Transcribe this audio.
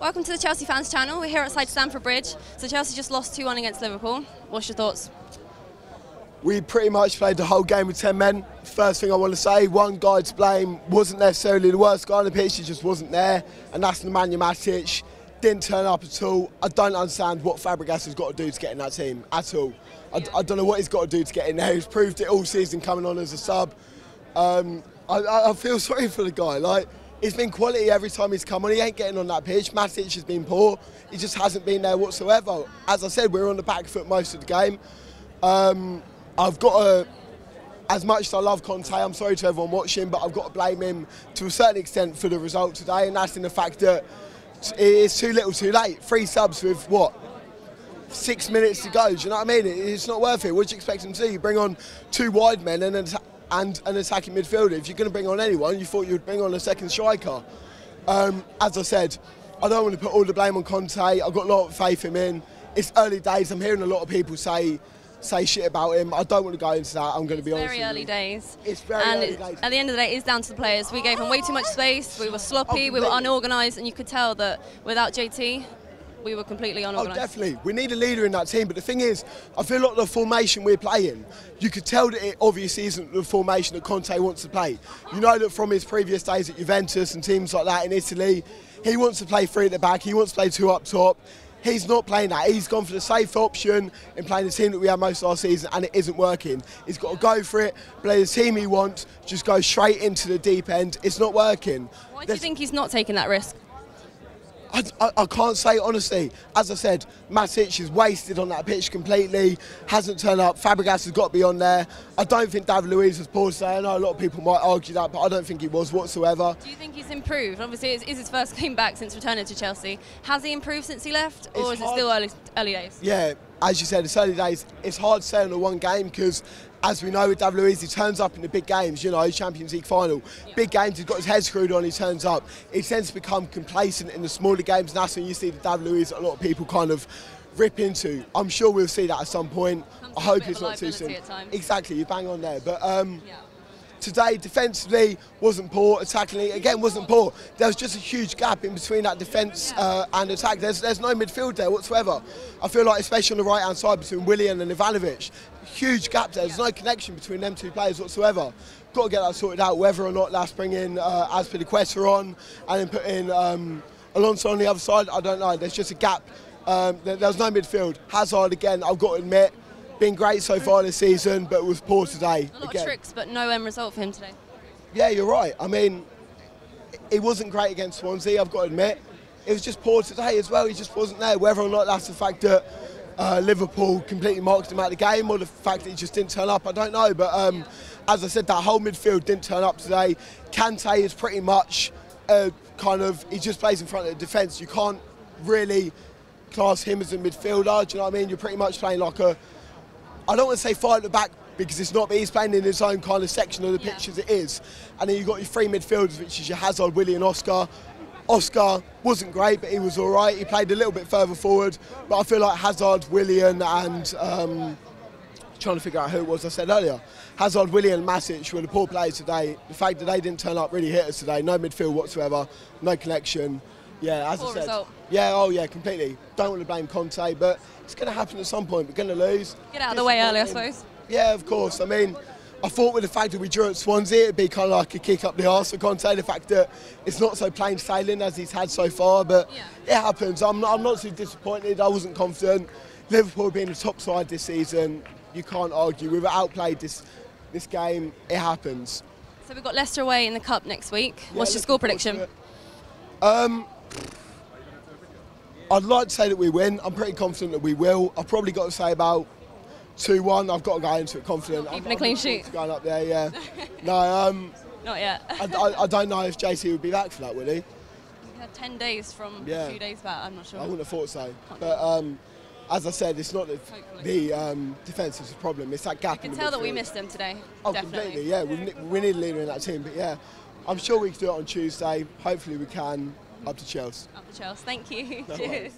Welcome to the Chelsea Fans Channel. We're here outside Stamford Bridge. So Chelsea just lost 2-1 against Liverpool. What's your thoughts? We pretty much played the whole game with 10 men. First thing I want to say, one guy to blame wasn't necessarily the worst guy on the pitch, he just wasn't there, and that's Nemanja Matic. Didn't turn up at all. I don't understand what Fabregas has got to do to get in that team at all. I don't know what he's got to do to get in there. He's proved it all season coming on as a sub. I feel sorry for the guy. Like, it's been quality every time he's come on. He ain't getting on that pitch. Matic has been poor. He just hasn't been there whatsoever. As I said, we're on the back foot most of the game. I've got to, as much as I love Conte, I'm sorry to everyone watching, but I've got to blame him to a certain extent for the result today, and that's in the fact that it's too little too late. 3 subs with, what, 6 minutes to go, do you know what I mean? It's not worth it. What do you expect him to do? You bring on 2 wide men and an attacking midfielder. If you're going to bring on anyone, you thought you would bring on a second striker. As I said, I don't want to put all the blame on Conte. I've got a lot of faith in him. It's early days. I'm hearing a lot of people say shit about him. I don't want to go into that. I'm going to be honest with you. Very early days. It's very early days. At the end of the day, it's down to the players. We gave them way too much space. We were sloppy. We were unorganised, and you could tell that without JT, we were completely unorganised. Oh, definitely. We need a leader in that team. But the thing is, I feel like the formation we're playing, you could tell that it obviously isn't the formation that Conte wants to play. You know that from his previous days at Juventus and teams like that in Italy, he wants to play 3 at the back. He wants to play 2 up top. He's not playing that. He's gone for the safe option in playing the team that we had most of our season, and it isn't working. He's got to go for it, play the team he wants, just go straight into the deep end. It's not working. Why do you think he's not taking that risk? I can't say honestly. As I said, Matic is wasted on that pitch completely, hasn't turned up. Fabregas has got to be on there. I don't think David Luiz was poor today. I know a lot of people might argue that, but I don't think he was whatsoever. Do you think he's improved? Obviously, it's his first game back since returning to Chelsea. Has he improved since he left, or is it still early days? Yeah, as you said, it's early days. It's hard to say on the one game because, as we know with David Luiz, he turns up in the big games, you know, Champions League final. Yeah. Big games, he's got his head screwed on, he turns up. He tends to become complacent in the smaller games, and that's when you see the David Luiz that a lot of people kind of rip into. I'm sure we'll see that at some point. I hope it's not too soon. Exactly, you bang on there. But today, defensively, wasn't poor. Attackingly, again, wasn't poor. There was just a huge gap in between that defence and attack. There's no midfield there whatsoever. I feel like, especially on the right-hand side between Willian and Ivanovic, huge gap there. There's no connection between them 2 players whatsoever. Got to get that sorted out, whether or not that's bringing Azpilicueta on and then put in Alonso on the other side. I don't know. There's just a gap. There's no midfield. Hazard, again, I've got to admit, been great so far this season, but was poor today. A lot of tricks, but no end result for him today. Yeah, you're right. I mean, he wasn't great against Swansea, I've got to admit. It was just poor today as well. He just wasn't there. Whether or not that's the fact that Liverpool completely marked him out of the game or the fact that he just didn't turn up, I don't know. But as I said, that whole midfield didn't turn up today. Kante is pretty much he just plays in front of the defence. You can't really class him as a midfielder, do you know what I mean? You're pretty much playing like I don't want to say 5 at the back because it's not, but he's playing in his own kind of section of the pitch as it is. And then you've got your 3 midfielders, which is your Hazard, Willian and Oscar. Oscar wasn't great, but he was all right. He played a little bit further forward, but I feel like Hazard, Willian and trying to figure out who it was I said earlier. Hazard, Willian and Matic were the poor players today. The fact that they didn't turn up really hit us today. No midfield whatsoever, no connection. Yeah, as I said. Result. Yeah, oh yeah, completely. Don't want to blame Conte, but it's going to happen at some point. We're going to lose. Get out of the way early, I suppose. Yeah, of course. I mean, I thought with the fact that we drew at Swansea, it'd be kind of like a kick up the arse for Conte. The fact that it's not so plain sailing as he's had so far, but it happens. I'm not too disappointed. I wasn't confident. Liverpool being the top side this season, you can't argue. We've outplayed this game. It happens. So we've got Leicester away in the Cup next week. What's your score prediction? I'd like to say that we win. I'm pretty confident that we will. I've probably got to say about 2-1. I've got to go into it confident. Keeping a clean sheet. Going up there, yeah. No, not yet. I don't know if JT would be back for that, will he? He had 10 days from a few days back. I'm not sure. I wouldn't have thought so. But as I said, it's not the defence is the problem. It's that gap. You can tell that we missed them today. Oh, definitely. completely. Yeah, we need a leader in that team. But yeah, I'm sure we can do it on Tuesday. Hopefully we can. Up to Chelsea. Up to Chelsea. Thank you. No Cheers.